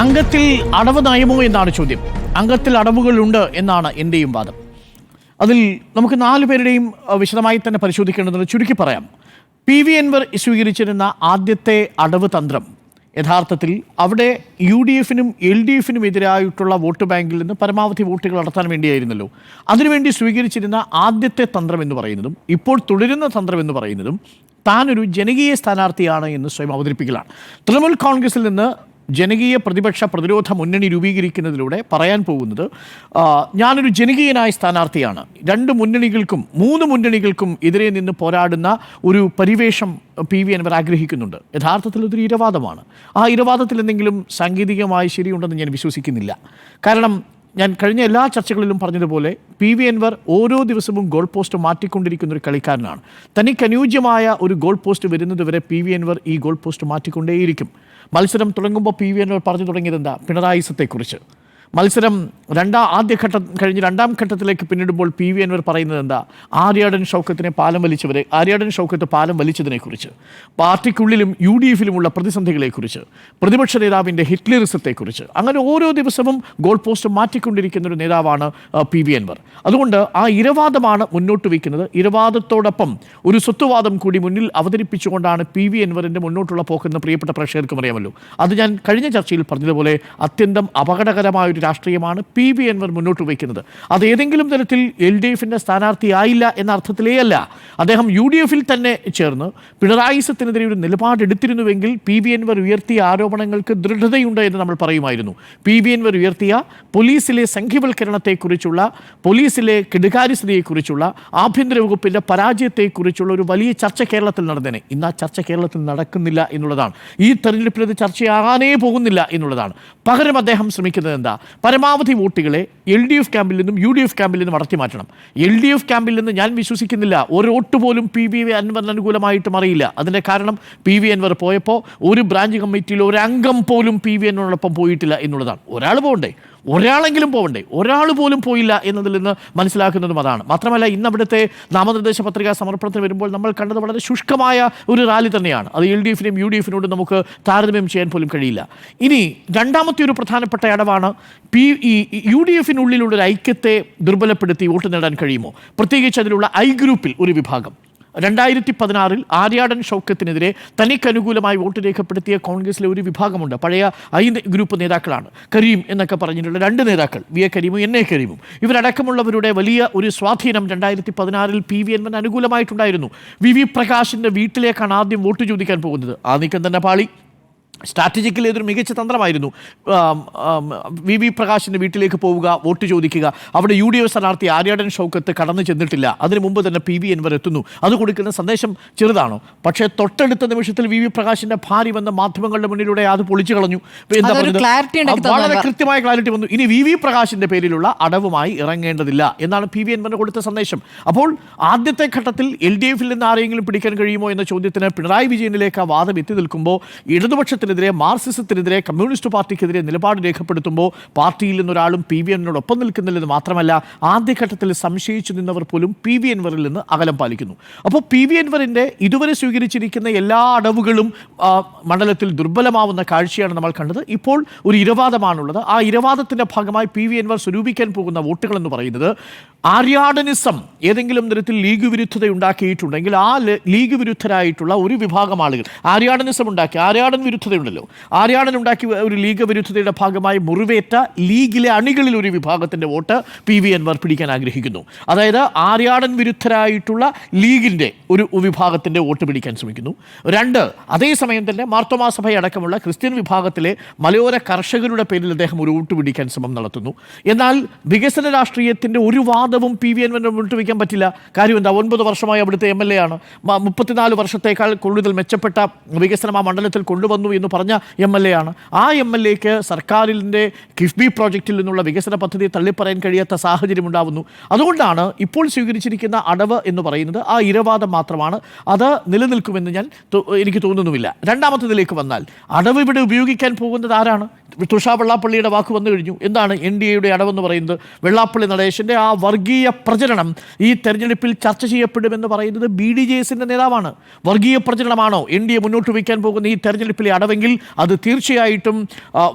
അംഗത്തിൽ അടവ് നയമോ എന്നാണ് ചോദ്യം. അംഗത്തിൽ അടവുകളുണ്ട് എന്നാണ് എൻ്റെയും വാദം. അതിൽ നമുക്ക് 4 പേരുടെയും വിശദമായി തന്നെ പരിശോധിക്കേണ്ടതുണ്ട്. ചുരുക്കി പറയാം, PV അൻവർ സ്വീകരിച്ചിരുന്ന ആദ്യത്തെ അടവ് തന്ത്രം യഥാർത്ഥത്തിൽ അവിടെ UDF-നും LDF-നും എതിരായിട്ടുള്ള വോട്ട് ബാങ്കിൽ നിന്ന് പരമാവധി വോട്ടുകൾ നടത്താൻ വേണ്ടിയായിരുന്നല്ലോ. അതിനുവേണ്ടി സ്വീകരിച്ചിരുന്ന ആദ്യത്തെ തന്ത്രം എന്ന് പറയുന്നതും ഇപ്പോൾ തുടരുന്ന തന്ത്രം എന്ന് പറയുന്നതും താനൊരു ജനകീയ സ്ഥാനാർത്ഥിയാണ് എന്ന് സ്വയം അവതരിപ്പിക്കലാണ്. തൃണമൂൽ കോൺഗ്രസിൽ നിന്ന് ജനകീയ പ്രതിപക്ഷ പ്രതിരോധ മുന്നണി രൂപീകരിക്കുന്നതിലൂടെ പറയാൻ പോകുന്നത്, ഞാനൊരു ജനകീയനായ സ്ഥാനാർത്ഥിയാണ്, 2 മുന്നണികൾക്കും 3 മുന്നണികൾക്കും എതിരെ നിന്ന് പോരാടുന്ന ഒരു പരിവേഷം PV അൻവർ ആഗ്രഹിക്കുന്നുണ്ട്. യഥാർത്ഥത്തിൽ അതൊരു ഇരവാദമാണ്. ആ ഇരവാദത്തിൽ എന്തെങ്കിലും സാങ്കേതികമായി ശരിയുണ്ടെന്ന് ഞാൻ വിശ്വസിക്കുന്നില്ല. കാരണം ഞാൻ കഴിഞ്ഞ എല്ലാ ചർച്ചകളിലും പറഞ്ഞതുപോലെ PV അൻവർ ഓരോ ദിവസവും ഗോൾ പോസ്റ്റ് മാറ്റിക്കൊണ്ടിരിക്കുന്ന ഒരു കളിക്കാരനാണ്. തനിക്ക് അനുയോജ്യമായ ഒരു ഗോൾ പോസ്റ്റ് വരുന്നതുവരെ PV അൻവർ ഈ ഗോൾ പോസ്റ്റ് മാറ്റിക്കൊണ്ടേയിരിക്കും. മത്സരം തുടങ്ങുമ്പോൾ PV അൻവർ പറഞ്ഞു തുടങ്ങിയത് എന്താ? പിണറായി സത്തെക്കുറിച്ച്. മത്സരം ആദ്യഘട്ടം കഴിഞ്ഞ് 2ാം ഘട്ടത്തിലേക്ക് പിന്നിടുമ്പോൾ PV അൻവർ പറയുന്നത് എന്താ? ആര്യാടൻ ഷൗക്കത്ത് പാലം വലിച്ചതിനെക്കുറിച്ച്, പാർട്ടിക്കുള്ളിലും UDF-ലുമുള്ള പ്രതിസന്ധികളെക്കുറിച്ച്, പ്രതിപക്ഷ നേതാവിൻ്റെ ഹിറ്റ്ലറിസത്തെക്കുറിച്ച്. അങ്ങനെ ഓരോ ദിവസവും ഗോൾ പോസ്റ്റ് മാറ്റിക്കൊണ്ടിരിക്കുന്ന ഒരു നേതാവാണ് PV അൻവർ. അതുകൊണ്ട് ആ ഇരവാദമാണ് മുന്നോട്ട് വയ്ക്കുന്നത്. ഇരവാദത്തോടൊപ്പം ഒരു സ്വത്വവാദം കൂടി മുന്നിൽ അവതരിപ്പിച്ചുകൊണ്ടാണ് PV അൻവറിൻ്റെ മുന്നോട്ടുള്ള പോക്കെന്ന് പ്രിയപ്പെട്ട പ്രേക്ഷകർക്കും അറിയാമല്ലോ. അത് ഞാൻ കഴിഞ്ഞ ചർച്ചയിൽ പറഞ്ഞതുപോലെ അത്യന്തം അപകടകരമായ രാഷ്ട്രീയമാണ് PV അൻവർ മുന്നോട്ട് വയ്ക്കുന്നത്. അത് ഏതെങ്കിലും തരത്തിൽ LDF-ന്റെ സ്ഥാനാർത്ഥിയായില്ല എന്ന അർത്ഥത്തിലേ അല്ല. അദ്ദേഹം UDF-ൽ തന്നെ ചേർന്ന് പിണറായി സത്തിനെതിരെ ഒരു നിലപാടെടുത്തിരുന്നുവെങ്കിൽ PV അൻവർ ഉയർത്തിയ ആരോപണങ്ങൾക്ക് ദൃഢതയുണ്ട് എന്ന് നമ്മൾ പറയുമായിരുന്നു. PV അൻവർ ഉയർത്തിയ പോലീസിലെ സംഘവൽക്കരണത്തെക്കുറിച്ചുള്ള, പോലീസിലെ കെടുകാര്യസ്ഥതയെക്കുറിച്ചുള്ള, ആഭ്യന്തര വകുപ്പിൻ്റെ പരാജയത്തെക്കുറിച്ചുള്ള ഒരു വലിയ ചർച്ച കേരളത്തിൽ നടന്നേനെ. ഇന്ന് ആ ചർച്ച കേരളത്തിൽ നടക്കുന്നില്ല എന്നുള്ളതാണ്. ഈ തെരഞ്ഞെടുപ്പിൽ അത് ചർച്ചയാകാനേ പോകുന്നില്ല എന്നുള്ളതാണ്. പകരം അദ്ദേഹം ശ്രമിക്കുന്നത് എന്താ? പരമാവധി വോട്ടുകളെ LDF ക്യാമ്പിൽ നിന്നും UDF ക്യാമ്പിൽ നിന്നും അടർത്തി മാറ്റണം. LDF ക്യാമ്പിൽ നിന്ന് ഞാൻ വിശ്വസിക്കുന്നില്ല ഒരു വോട്ട് പോലും PV അൻവറിന് അനുകൂലമായിട്ട് മാറിയില്ല. അതിൻ്റെ കാരണം PV അൻവർ പോയപ്പോൾ ഒരു ബ്രാഞ്ച് കമ്മിറ്റിയിൽ ഒരു അംഗം പോലും PV അൻവറിനൊപ്പം പോയിട്ടില്ല എന്നുള്ളതാണ്. ഒരാളെങ്കിലും പോകണ്ടേ? ഒരാൾ പോലും പോയില്ല എന്നതിൽ നിന്ന് മനസ്സിലാക്കുന്നതും അതാണ്. മാത്രമല്ല, ഇന്ന് അവിടുത്തെ നാമനിർദ്ദേശ പത്രിക സമർപ്പണത്തിന് വരുമ്പോൾ നമ്മൾ കണ്ടത് വളരെ ശുഷ്കമായ ഒരു റാലി തന്നെയാണ്. അത് LDF-നും UDF-നോടും നമുക്ക് താരതമ്യം ചെയ്യാൻ പോലും കഴിയില്ല. ഇനി രണ്ടാമത്തെ ഒരു പ്രധാനപ്പെട്ട അടവാണ് UDF-നുള്ളിലുള്ള ഒരു ഐക്യത്തെ ദുർബലപ്പെടുത്തി വോട്ട് നേടാൻ കഴിയുമോ? പ്രത്യേകിച്ച് അതിലുള്ള I ഗ്രൂപ്പിൽ ഒരു വിഭാഗം 2016 ആര്യാടൻ ഷൗക്കത്തിനെതിരെ തനിക്കനുകൂലമായി വോട്ട് രേഖപ്പെടുത്തിയ കോൺഗ്രസിലെ ഒരു വിഭാഗമുണ്ട്. പഴയ I ഗ്രൂപ്പ് നേതാക്കളാണ്. കരീം എന്നൊക്കെ പറഞ്ഞിട്ടുള്ള 2 നേതാക്കൾ, VA കരീമും NA കരീമും. ഇവരടക്കമുള്ളവരുടെ വലിയ ഒരു സ്വാധീനം 2016 PV അൻവറിന് അനുകൂലമായിട്ടുണ്ടായിരുന്നു. VV പ്രകാശിൻ്റെ വീട്ടിലേക്കാണ് ആദ്യം വോട്ട് ചോദിക്കാൻ പോകുന്നത്. ആ നീക്കം തന്നെ പാളി. സ്ട്രാറ്റജിക്കലി ഇതൊരു മികച്ച തന്ത്രമായിരുന്നു. VV പ്രകാശിൻ്റെ വീട്ടിലേക്ക് പോവുക, വോട്ട് ചോദിക്കുക. അവിടെ UDF സ്ഥാനാർത്ഥി ആര്യാടൻ ഷൗക്കത്ത് കടന്നു ചെന്നിട്ടില്ല. അതിന് മുമ്പ് തന്നെ PV അൻവർ എത്തുന്നു. അത് കൊടുക്കുന്ന സന്ദേശം ചെറുതാണോ? പക്ഷേ തൊട്ടടുത്ത നിമിഷത്തിൽ VV പ്രകാശിൻ്റെ ഭാര്യ വന്ന മാധ്യമങ്ങളുടെ മുന്നിലൂടെ അത് പൊളിച്ചു കളഞ്ഞു. എന്താ പറയുന്നത്? വളരെ കൃത്യമായ ക്ലാരിറ്റി വന്നു. ഇനി VV പ്രകാശിൻ്റെ പേരിലുള്ള അടവുമായി ഇറങ്ങേണ്ടതില്ല എന്നാണ് PV അൻവറിന് കൊടുത്ത സന്ദേശം. അപ്പോൾ ആദ്യത്തെ ഘട്ടത്തിൽ LDF-ൽ നിന്ന് ആരെങ്കിലും പിടിക്കാൻ കഴിയുമോ എന്ന ചോദ്യത്തിന് പിണറായി വിജയനിലേക്ക് ആ വാദം എത്തി നിൽക്കുമ്പോൾ, ഇടതുപക്ഷത്തിന് മാർക്സിസത്തിനെതിരെ, കമ്മ്യൂണിസ്റ്റ് പാർട്ടിക്കെതിരെ നിലപാട് രേഖപ്പെടുത്തുമ്പോൾ പാർട്ടിയിൽ നിന്നൊരാളും PV അൻവറിനോടൊപ്പം നിൽക്കുന്നില്ലെന്ന് മാത്രമല്ല, ആദ്യഘട്ടത്തിൽ സംശയിച്ചു നിന്നവർ പോലും PV അൻവറിൽ നിന്ന് അകലം പാലിക്കുന്നു. അപ്പോൾ PV അൻവറിൻ്റെ ഇതുവരെ സ്വീകരിച്ചിരിക്കുന്ന എല്ലാ അടവുകളും മണ്ഡലത്തിൽ ദുർബലമാവുന്ന കാഴ്ചയാണ് നമ്മൾ കണ്ടത്. ഇപ്പോൾ ഒരു ഇരവാദമാണുള്ളത്. ആ ഇരവാദത്തിൻ്റെ ഭാഗമായി PV അൻവർ സ്വരൂപിക്കാൻ പോകുന്ന വോട്ടുകൾ എന്ന് പറയുന്നത് ആര്യാടനിസം ഏതെങ്കിലും തരത്തിൽ ലീഗ് വിരുദ്ധത ഉണ്ടാക്കിയിട്ടുണ്ടെങ്കിൽ ആ ലീഗ് വിരുദ്ധരായിട്ടുള്ള ഒരു വിഭാഗം ആളുകൾ, ആര്യാടനിസം ഉണ്ടാക്കി, ആര്യാടൻ വിരുദ്ധതയുണ്ടല്ലോ, ആര്യാടൻ ഉണ്ടാക്കി ഒരു ലീഗ് വിരുദ്ധതയുടെ ഭാഗമായി മുറിവേറ്റ ലീഗിലെ അണികളിൽ ഒരു വിഭാഗത്തിൻ്റെ വോട്ട് PV അൻവർ പിടിക്കാൻ ആഗ്രഹിക്കുന്നു. അതായത് ആര്യാടൻ വിരുദ്ധരായിട്ടുള്ള ലീഗിൻ്റെ ഒരു വിഭാഗത്തിൻ്റെ വോട്ട് പിടിക്കാൻ ശ്രമിക്കുന്നു. 2, അതേസമയം തന്നെ മാർത്തോമാ സഭയടക്കമുള്ള ക്രിസ്ത്യൻ വിഭാഗത്തിലെ മലയോര കർഷകരുടെ പേരിൽ അദ്ദേഹം ഒരു വോട്ട് പിടിക്കാൻ ശ്രമം നടത്തുന്നു. എന്നാൽ വികസന രാഷ്ട്രീയത്തിൻ്റെ ഒരു വാദവും PV അൻവറിന് മുന്നോട്ട് വയ്ക്കാൻ പറ്റില്ല. കാര്യം എന്താ? 9 വർഷമായി അവിടുത്തെ MLA ആണ്. 34 വർഷത്തേക്കാൾ കൂടുതൽ മെച്ചപ്പെട്ട വികസനം ആ മണ്ഡലത്തിൽ കൊണ്ടുവന്നു എന്ന് പറഞ്ഞ MLA ആണ്. ആ MLAക്ക് സർക്കാരിൻ്റെ കിഫ്ബി പ്രോജക്റ്റിൽ നിന്നുള്ള വികസന പദ്ധതി തള്ളിപ്പറയാൻ കഴിയാത്ത സാഹചര്യം ഉണ്ടാവുന്നു. അതുകൊണ്ടാണ് ഇപ്പോൾ സ്വീകരിച്ചിരിക്കുന്ന അടവ് എന്ന് പറയുന്നത് ആ ഇരവാദം മാത്രമാണ്. അത് നിലനിൽക്കുമെന്ന് എനിക്ക് തോന്നുന്നുമില്ല. രണ്ടാമത്തേതിലേക്ക് വന്നാൽ, അടവ് ഇവിടെ ഉപയോഗിക്കാൻ പോകുന്നത് ആരാണ്? തുഷാർ വെള്ളാപ്പള്ളിയുടെ വാക്ക് വന്നു കഴിഞ്ഞു. എന്താണ് NDAയുടെ അടവെന്ന് പറയുന്നത്? വെള്ളാപ്പള്ളി നടേശൻ്റെ ആ വർഗീയ പ്രചരണം ഈ തെരഞ്ഞെടുപ്പിൽ ചർച്ച ചെയ്യപ്പെടുമെന്ന് പറയുന്നത് BDJS നേതാവാണ്. വർഗീയ പ്രചരണമാണോ NDA മുന്നോട്ട് വയ്ക്കാൻ പോകുന്ന ഈ തെരഞ്ഞെടുപ്പിലെ അടവെങ്കിൽ ഉണ്ടെങ്കിൽ അത് തീർച്ചയായിട്ടും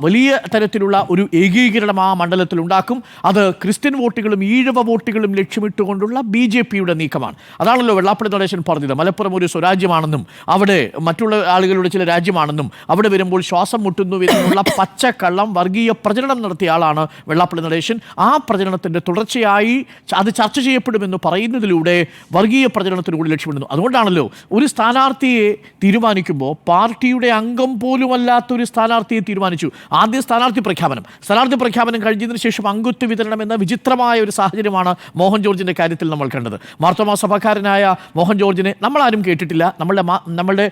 വലിയ തരത്തിലുള്ള ഒരു ഏകീകരണം ആ മണ്ഡലത്തിൽ ഉണ്ടാക്കും. അത് ക്രിസ്ത്യൻ വോട്ടുകളും ഈഴവ വോട്ടുകളും ലക്ഷ്യമിട്ടുകൊണ്ടുള്ള BJPയുടെ നീക്കമാണ്. അതാണല്ലോ വെള്ളാപ്പള്ളി നടേശൻ പറഞ്ഞത്, മലപ്പുറം ഒരു സ്വരാജ്യമാണെന്നും അവിടെ മറ്റുള്ള ആളുകളുടെ ചില രാജ്യമാണെന്നും അവിടെ വരുമ്പോൾ ശ്വാസം മുട്ടുന്നു എന്നുള്ള പച്ചക്കള്ളം വർഗീയ പ്രചരണം നടത്തിയ ആളാണ് വെള്ളാപ്പള്ളി നടേശൻ. ആ പ്രചരണത്തിൻ്റെ തുടർച്ചയായി അത് ചർച്ച ചെയ്യപ്പെടുമെന്ന് പറയുന്നതിലൂടെ വർഗീയ പ്രചരണത്തിലൂടെ ലക്ഷ്യമിടുന്നു. അതുകൊണ്ടാണല്ലോ ഒരു സ്ഥാനാർത്ഥിയെ തീരുമാനിക്കുമ്പോൾ പാർട്ടിയുടെ അംഗം പോലുമല്ലാത്തൊരു സ്ഥാനാർത്ഥിയെ തീരുമാനിച്ചു. ആദ്യം സ്ഥാനാർത്ഥി പ്രഖ്യാപനം കഴിഞ്ഞതിന് ശേഷം അംഗത്വ വിതരണം എന്ന വിചിത്രമായ ഒരു സാഹചര്യമാണ് മോഹൻ ജോർജിൻ്റെ കാര്യത്തിൽ നമ്മൾ കണ്ടത്. മാർത്തോമാ സഭക്കാരനായ മോഹൻ ജോർജിനെ നമ്മളാരും കേട്ടിട്ടില്ല. നമ്മളുടെ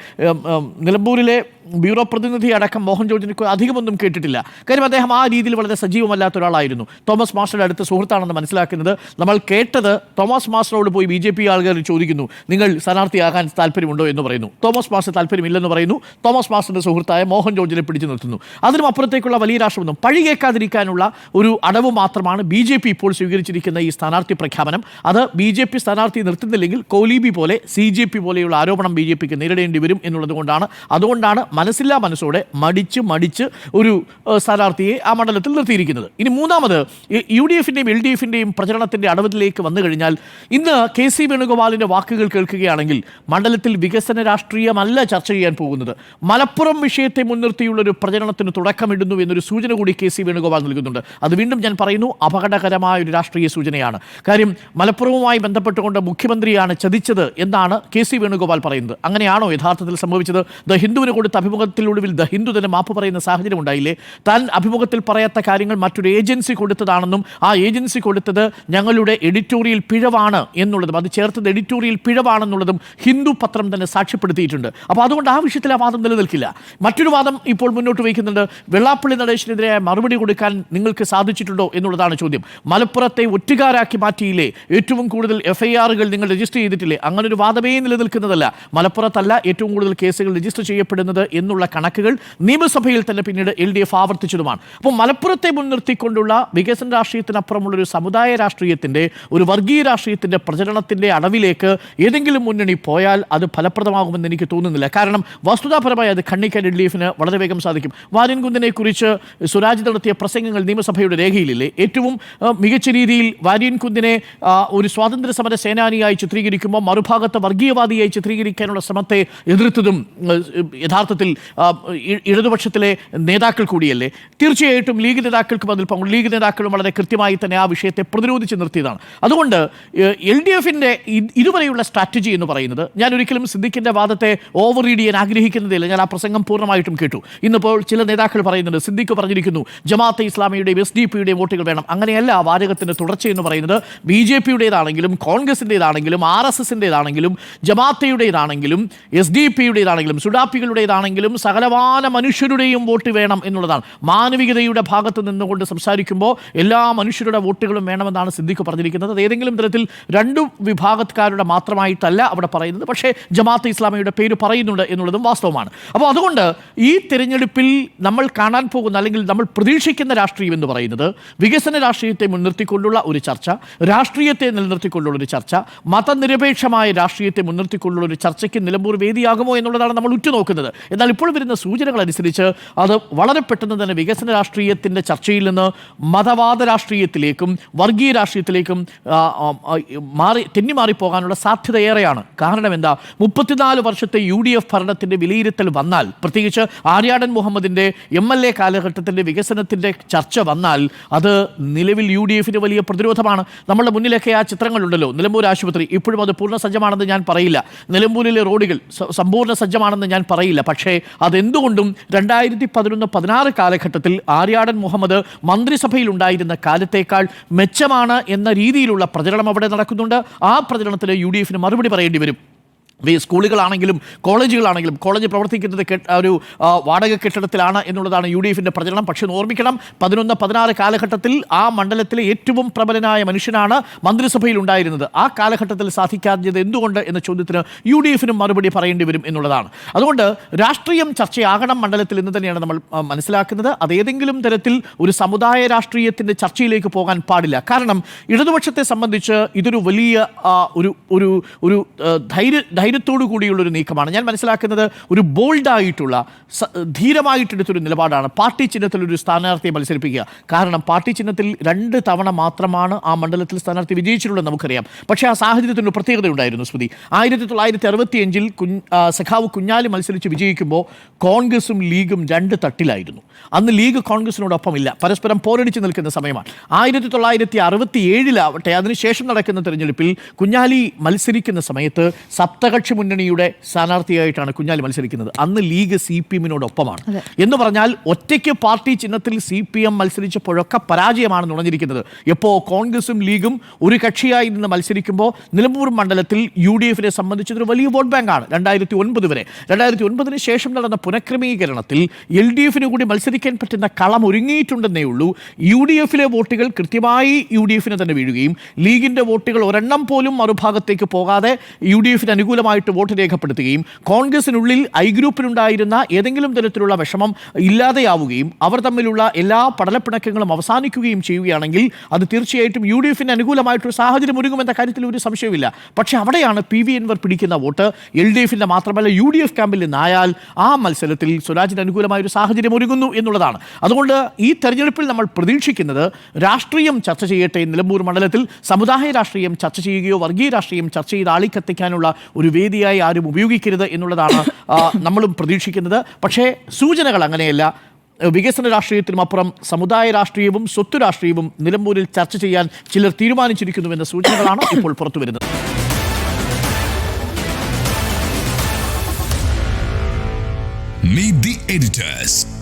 നിലമ്പൂരിലെ ബ്യൂറോ പ്രതിനിധി അടക്കം മോഹൻ ജോർജിനെ അധികമൊന്നും കേട്ടിട്ടില്ല. കാര്യം അദ്ദേഹം ആ രീതിയിൽ വളരെ സജീവമല്ലാത്ത ഒരാളായിരുന്നു. തോമസ് മാസ്റ്ററുടെ അടുത്ത സുഹൃത്താണെന്ന് മനസ്സിലാക്കുന്നത്. നമ്മൾ കേട്ടത് തോമസ് മാസ്റ്ററോട് പോയി BJP ആളുകൾ ചോദിക്കുന്നു, നിങ്ങൾ സ്ഥാനാർത്ഥിയാകാൻ താല്പര്യമുണ്ടോ എന്ന് പറയുന്നു. തോമസ് മാസ്റ്റർ താല്പര്യമില്ലെന്ന് പറയുന്നു. തോമസ് മാസ്റ്ററുടെ സുഹൃത്തായ മോഹൻ ജോർജിനെ പിടിച്ചു നിർത്തുന്നു. അതിനും അപ്പുറത്തേക്കുള്ള വലിയ രാഷ്ട്രമൊന്നും പഴി കേൾക്കാതിരിക്കാനുള്ള ഒരു അടവ് മാത്രമാണ് BJP ഇപ്പോൾ സ്വീകരിച്ചിരിക്കുന്ന ഈ സ്ഥാനാർത്ഥി പ്രഖ്യാപനം. അത് BJP സ്ഥാനാർത്ഥി നിർത്തുന്നില്ലെങ്കിൽ കോലീബി പോലെ CJP പോലെയുള്ള ആരോപണം BJPക്ക് നേരിടേണ്ടി വരും എന്നുള്ളത് കൊണ്ടാണ്. അതുകൊണ്ടാണ് മനസ്സില്ലാ മനസ്സോടെ മടിച്ച് ഒരു സ്ഥാനാർത്ഥിയെ ആ മണ്ഡലത്തിൽ നിർത്തിയിരിക്കുന്നത്. ഇനി മൂന്നാമത് UDFിൻ്റെയും LDFിൻ്റെയും പ്രചരണത്തിൻ്റെ അടവിലേക്ക് വന്നു കഴിഞ്ഞാൽ ഇന്ന് KC വേണുഗോപാലിൻ്റെ വാക്കുകൾ കേൾക്കുകയാണെങ്കിൽ മണ്ഡലത്തിൽ വികസന രാഷ്ട്രീയമല്ല ചർച്ച ചെയ്യാൻ പോകുന്നത്, മലപ്പുറം വിഷയത്തെ മുൻനിർത്തിയുള്ളൊരു പ്രചരണത്തിന് തുടക്കമിടുന്നു എന്നൊരു സൂചന കൂടി KC വേണുഗോപാൽ നൽകുന്നുണ്ട്. അത് വീണ്ടും ഞാൻ പറയുന്നു, അപകടകരമായ ഒരു രാഷ്ട്രീയ സൂചനയാണ്. കാര്യം മലപ്പുറവുമായി ബന്ധപ്പെട്ടുകൊണ്ട് മുഖ്യമന്ത്രിയാണ് ചതിച്ചത് എന്നാണ് KC വേണുഗോപാൽ പറയുന്നത്. അങ്ങനെയാണോ യഥാർത്ഥത്തിൽ സംഭവിച്ചത്? ദ ഹിന്ദുവിന് കൊടുത്ത അഭിമുഖത്തിലൊടുവിൽ ദ ഹിന്ദു തന്നെ മാപ്പ് പറയുന്ന സാഹചര്യം ഉണ്ടായില്ലേ? താൻ അഭിമുഖത്തിൽ പറയാത്ത കാര്യങ്ങൾ മറ്റൊരു ഏജൻസി കൊടുത്തതാണെന്നും ആ ഏജൻസി കൊടുത്തത് ഞങ്ങളുടെ എഡിറ്റോറിയൽ പിഴവാണ് എന്നുള്ളതും അത് ചേർത്തത് എഡിറ്റോറിയൽ പിഴവാണെന്നുള്ളതും ഹിന്ദു പത്രം തന്നെ സാക്ഷ്യപ്പെടുത്തിയിട്ടുണ്ട്. അപ്പോൾ അതുകൊണ്ട് ആ വിഷയത്തിൽ ആ വാദം നിലനിൽക്കില്ല. മറ്റൊരു വാദം ഇപ്പോൾ മുന്നോട്ട് വയ്ക്കുന്നുണ്ട്, വെള്ളാപ്പള്ളി നടേശനെതിരെ മറുപടി കൊടുക്കാൻ നിങ്ങൾക്ക് സാധിച്ചിട്ടുണ്ടോ എന്നുള്ളതാണ് ചോദ്യം. മലപ്പുറത്തെ ഒറ്റുകാരാക്കി മാറ്റിയില്ലേ? ഏറ്റവും കൂടുതൽ FIRകൾ നിങ്ങൾ രജിസ്റ്റർ ചെയ്തിട്ടില്ലേ? അങ്ങനൊരു വാദമേ നിലനിൽക്കുന്നതല്ല. മലപ്പുറത്തല്ല ഏറ്റവും കൂടുതൽ കേസുകൾ രജിസ്റ്റർ ചെയ്യപ്പെടുന്നത് എന്നുള്ള കണക്കുകൾ നിയമസഭയിൽ തന്നെ പിന്നീട് LDF ആവർത്തിച്ചതുമാണ്. അപ്പോൾ മലപ്പുറത്തെ മുൻനിർത്തിക്കൊണ്ടുള്ള വികസന രാഷ്ട്രീയത്തിനപ്പുറമുള്ളൊരു സമുദായ രാഷ്ട്രീയത്തിൻ്റെ ഒരു വർഗീയ രാഷ്ട്രീയത്തിൻ്റെ പ്രചരണത്തിൻ്റെ അടവിലേക്ക് ഏതെങ്കിലും മുന്നണി പോയാൽ അത് ഫലപ്രദമാകുമെന്ന് എനിക്ക് തോന്നുന്നില്ല. കാരണം വസ്തുതാപരമായി അത് ഖണ്ഡിക്കാൻ LDFിന് വളരെ വേഗം സാധിക്കും. വാര്യൻകുന്നിനെ കുറിച്ച് സ്വരാജ് നടത്തിയ പ്രസംഗങ്ങൾ നിയമസഭയുടെ രേഖയിലില്ലേ? ഏറ്റവും മികച്ച രീതിയിൽ വാര്യൻകുന്നിനെ ഒരു സ്വാതന്ത്ര്യ സമര സേനാനിയായി ചിത്രീകരിക്കുമ്പോൾ മറുഭാഗത്ത് വർഗീയവാദിയായി ചിത്രീകരിക്കാനുള്ള ശ്രമത്തെ എതിർത്തതും യഥാർത്ഥത്തിൽ ഇടതുപക്ഷത്തിലെ നേതാക്കൾ കൂടിയല്ലേ? തീർച്ചയായിട്ടും ലീഗ് നേതാക്കൾക്കും അതിൽ ലീഗ് നേതാക്കളും വളരെ കൃത്യമായി തന്നെ ആ വിഷയത്തെ പ്രതിരോധിച്ച് നിർത്തിയതാണ്. അതുകൊണ്ട് LDFിൻ്റെ ഇതുവരെയുള്ള സ്ട്രാറ്റജി എന്ന് പറയുന്നത്, ഞാൻ ഒരിക്കലും സിദ്ദിഖിൻ്റെ വാദത്തെ ഓവർ റീഡ് ചെയ്യാൻ ആഗ്രഹിക്കുന്നതില്ല. ഞാൻ ആ പ്രസംഗം പൂർണ്ണമായിട്ടും കേട്ടു. ഇന്നിപ്പോൾ ചില നേതാക്കൾ പറയുന്നുണ്ട്, സിദ്ദിഖ് പറഞ്ഞിരിക്കുന്നു ജമാഅത്തെ ഇസ്ലാമിയുടെയും SDP വോട്ടുകൾ വേണം. അങ്ങനെയല്ല ആ വാചകത്തിൻ്റെ തുടർച്ചയെന്ന് പറയുന്നത്. BJPയുടേതാണെങ്കിലും കോൺഗ്രസിൻ്റേതാണെങ്കിലും RSSൻ്റേതാണെങ്കിലും ജമാഅത്തയുടേതാണെങ്കിലും SDP സുഡാപ്പികളുടേതാണെങ്കിലും സകലമാന മനുഷ്യരുടെയും വോട്ട് വേണം എന്നുള്ളതാണ്. മാനവികതയുടെ ഭാഗത്ത് നിന്നുകൊണ്ട് സംസാരിക്കുമ്പോൾ എല്ലാ മനുഷ്യരുടെ വോട്ടുകളും വേണമെന്നാണ് സിദ്ദിഖ് പറഞ്ഞിരിക്കുന്നത്. അത് ഏതെങ്കിലും തരത്തിൽ രണ്ടു വിഭാഗക്കാരുടെ മാത്രമായിട്ടല്ല അവിടെ പറയുന്നത്. പക്ഷേ ജമാഅത്തെ ഇസ്ലാമിയുടെ പേര് പറയുന്നുണ്ട് എന്നുള്ളതും വാസ്തവമാണ്. അപ്പോൾ അതുകൊണ്ട് ഈ തിരഞ്ഞെടുപ്പിൽ നമ്മൾ കാണാൻ പോകുന്ന അല്ലെങ്കിൽ നമ്മൾ പ്രതീക്ഷിക്കുന്ന രാഷ്ട്രീയം എന്ന് പറയുന്നത് വികസന രാഷ്ട്രീയത്തെ മുൻനിർത്തിക്കൊണ്ടുള്ള ഒരു ചർച്ച, രാഷ്ട്രീയത്തെ നിലനിർത്തിക്കൊണ്ടുള്ള ഒരു ചർച്ച, മതനിരപേക്ഷമായ രാഷ്ട്രീയത്തെ മുൻനിർത്തിക്കൊണ്ടുള്ള ഒരു ചർച്ചയ്ക്ക് നിലമ്പൂർ വേദിയാകുമോ എന്നുള്ളതാണ് നമ്മൾ ഉറ്റുനോക്കുന്നത്. എന്നാൽ ഇപ്പോൾ വരുന്ന സൂചനകൾ അനുസരിച്ച് അത് വളരെ പെട്ടെന്ന് തന്നെ വികസന രാഷ്ട്രീയത്തിൻ്റെ ചർച്ചയിൽ നിന്ന് മതവാദ രാഷ്ട്രീയത്തിലേക്കും വർഗീയ രാഷ്ട്രീയത്തിലേക്കും തെന്നിമാറിപ്പോകാനുള്ള സാധ്യത ഏറെയാണ്. കാരണം എന്താ? 34 വർഷത്തെ UDF ഭരണത്തിൻ്റെ വിലയിരുത്തൽ വന്നാൽ, പ്രത്യേകിച്ച് ആര്യാടൻ മുഹമ്മദിൻ്റെ MLA കാലഘട്ടത്തിൻ്റെ വികസനത്തിൻ്റെ ചർച്ച വന്നാൽ അത് നിലവിൽ UDFിന് വലിയ പ്രതിരോധമാണ്. നമ്മളുടെ മുന്നിലൊക്കെ ആ ചിത്രങ്ങളുണ്ടല്ലോ. നിലമ്പൂർ ആശുപത്രി ഇപ്പോഴും അത് പൂർണ്ണ സജ്ജമാണെന്ന് ഞാൻ പറയില്ല. നിലമ്പൂരിലെ റോഡുകൾ സമ്പൂർണ്ണ സജ്ജമാണെന്ന് ഞാൻ പറയില്ല. പക്ഷേ അതെന്തുകൊണ്ടും 2011-16 കാലഘട്ടത്തിൽ ആര്യാടൻ മുഹമ്മദ് മന്ത്രിസഭയിൽ ഉണ്ടായിരുന്ന കാലത്തേക്കാൾ മെച്ചമാണ് എന്ന രീതിയിലുള്ള പ്രചരണം അവിടെ നടക്കുന്നുണ്ട്. ആ പ്രചരണത്തിന് UDFിന് മറുപടി പറയേണ്ടി വരും. സ്കൂളുകളാണെങ്കിലും കോളേജുകളാണെങ്കിലും, കോളേജ് പ്രവർത്തിക്കുന്നത് ഒരു വാടക കെട്ടിടത്തിലാണ് എന്നുള്ളതാണ് UDFിൻ്റെ പ്രചരണം. പക്ഷേ ഓർമ്മിക്കണം, 11-16 കാലഘട്ടത്തിൽ ആ മണ്ഡലത്തിലെ ഏറ്റവും പ്രബലനായ മനുഷ്യനാണ് മന്ത്രിസഭയിൽ ഉണ്ടായിരുന്നത്. ആ കാലഘട്ടത്തിൽ സാധിക്കാത്തത് എന്തുകൊണ്ട് എന്ന ചോദ്യത്തിന് UDFിനും മറുപടി പറയേണ്ടി വരും എന്നുള്ളതാണ്. അതുകൊണ്ട് രാഷ്ട്രീയം ചർച്ചയാകണം മണ്ഡലത്തിൽ എന്ന് തന്നെയാണ് നമ്മൾ മനസ്സിലാക്കുന്നത്. അതേതെങ്കിലും തരത്തിൽ ഒരു സമുദായ രാഷ്ട്രീയത്തിൻ്റെ ചർച്ചയിലേക്ക് പോകാൻ പാടില്ല. കാരണം ഇടതുപക്ഷത്തെ സംബന്ധിച്ച് ഇതൊരു വലിയ ഒരു ധൈര്യത്തോടു കൂടിയുള്ളൊരു നീക്കമാണ്. ഞാൻ മനസ്സിലാക്കുന്നത് ഒരു ബോൾഡായിട്ടുള്ള ധീരമായിട്ടെടുത്തൊരു നിലപാടാണ് പാർട്ടി ചിഹ്നത്തിലൊരു സ്ഥാനാർത്ഥിയെ മത്സരിപ്പിക്കുക. കാരണം പാർട്ടി ചിഹ്നത്തിൽ 2 തവണ മാത്രമാണ് ആ മണ്ഡലത്തിൽ സ്ഥാനാർത്ഥി വിജയിച്ചിട്ടുള്ളത് നമുക്കറിയാം. പക്ഷേ ആ സാഹചര്യത്തിന് ഒരു പ്രത്യേകത ഉണ്ടായിരുന്നു സ്മൃതി. 1965 സഖാവ് കുഞ്ഞാലി മത്സരിച്ച് വിജയിക്കുമ്പോൾ കോൺഗ്രസും ലീഗും 2 തട്ടിലായിരുന്നു. അന്ന് ലീഗ് കോൺഗ്രസിനോടൊപ്പമില്ല, പരസ്പരം പോരടിച്ച് നിൽക്കുന്ന സമയമാണ്. 1967 അതിനുശേഷം നടക്കുന്ന തെരഞ്ഞെടുപ്പിൽ കുഞ്ഞാലി മത്സരിക്കുന്ന സമയത്ത് സപ്തകക്ഷി മുന്നണിയുടെ സ്ഥാനാർത്ഥിയായിട്ടാണ് കുഞ്ഞാലി മത്സരിക്കുന്നത്. അന്ന് ലീഗ് CPM-നോടൊപ്പമാണ്. എന്ന് പറഞ്ഞാൽ ഒറ്റയ്ക്ക് പാർട്ടി ചിഹ്നത്തിൽ CPM മത്സരിച്ചപ്പോഴൊക്കെ പരാജയമാണ് നുണഞ്ഞിരിക്കുന്നത്. എപ്പോൾ കോൺഗ്രസും ലീഗും ഒരു കക്ഷിയായി നിന്ന് മത്സരിക്കുമ്പോൾ നിലമ്പൂർ മണ്ഡലത്തിൽ UDF-നെ സംബന്ധിച്ചതൊരു വലിയ വോട്ട് ബാങ്കാണ്. 2009 വരെ. 2009 ശേഷം നടന്ന പുനഃക്രമീകരണത്തിൽ LDF-ന് കൂടി മത്സരിക്കാൻ പറ്റുന്ന കളം ഒരുങ്ങിയിട്ടുണ്ടെന്നേ ഉള്ളൂ. UDF-ലെ വോട്ടുകൾ കൃത്യമായി UDF-ന് തന്നെ വീഴുകയും ലീഗിൻ്റെ വോട്ടുകൾ ഒരെണ്ണം പോലും മറുഭാഗത്തേക്ക് പോകാതെ UDF-ന് അനുകൂലമായിട്ട് വോട്ട് രേഖപ്പെടുത്തുകയും കോൺഗ്രസിനുള്ളിൽ I ഗ്രൂപ്പിനുണ്ടായിരുന്ന ഏതെങ്കിലും തരത്തിലുള്ള വിഷമം ഇല്ലാതെയാവുകയും അവർ തമ്മിലുള്ള എല്ലാ പടലപ്പിണക്കങ്ങളും അവസാനിക്കുകയും ചെയ്യുകയാണെങ്കിൽ അത് തീർച്ചയായിട്ടും UDF-ന് അനുകൂലമായിട്ടൊരു സാഹചര്യം ഒരുങ്ങുമെന്ന കാര്യത്തിൽ ഒരു സംശയമില്ല. പക്ഷേ അവിടെയാണ് PV അൻവർ പിടിക്കുന്ന വോട്ട് LDF-ന്റെ മാത്രമല്ല UDF ക്യാമ്പിൽ നിന്നായാൽ ആ മത്സരത്തിൽ സ്വരാജിന് അനുകൂലമായൊരു സാഹചര്യം ഒരുങ്ങുന്നു എന്നുള്ളതാണ്. അതുകൊണ്ട് ഈ തെരഞ്ഞെടുപ്പിൽ നമ്മൾ പ്രതീക്ഷിക്കുന്നത് രാഷ്ട്രീയം ചർച്ച ചെയ്യട്ടെ. നിലമ്പൂർ മണ്ഡലത്തിൽ സമുദായ രാഷ്ട്രീയം ചർച്ച ചെയ്യുകയോ വർഗീയ രാഷ്ട്രീയം ചർച്ച ചെയ്ത് ആളിക്കത്തിക്കാനുള്ള ഒരു വേദിയായി ആരും ഉപയോഗിക്കരുത് എന്നുള്ളതാണ് നമ്മളും പ്രതീക്ഷിക്കുന്നത്. പക്ഷേ സൂചനകൾ അങ്ങനെയല്ല. വികസന രാഷ്ട്രീയത്തിനും അപ്പുറം സമുദായ രാഷ്ട്രീയവും സ്വത്ത് രാഷ്ട്രീയവും നിലമ്പൂരിൽ ചർച്ച ചെയ്യാൻ ചിലർ തീരുമാനിച്ചിരിക്കുന്നുവെന്ന സൂചനകളാണ് ഇപ്പോൾ പുറത്തു വരുന്നത്. Meet the editors.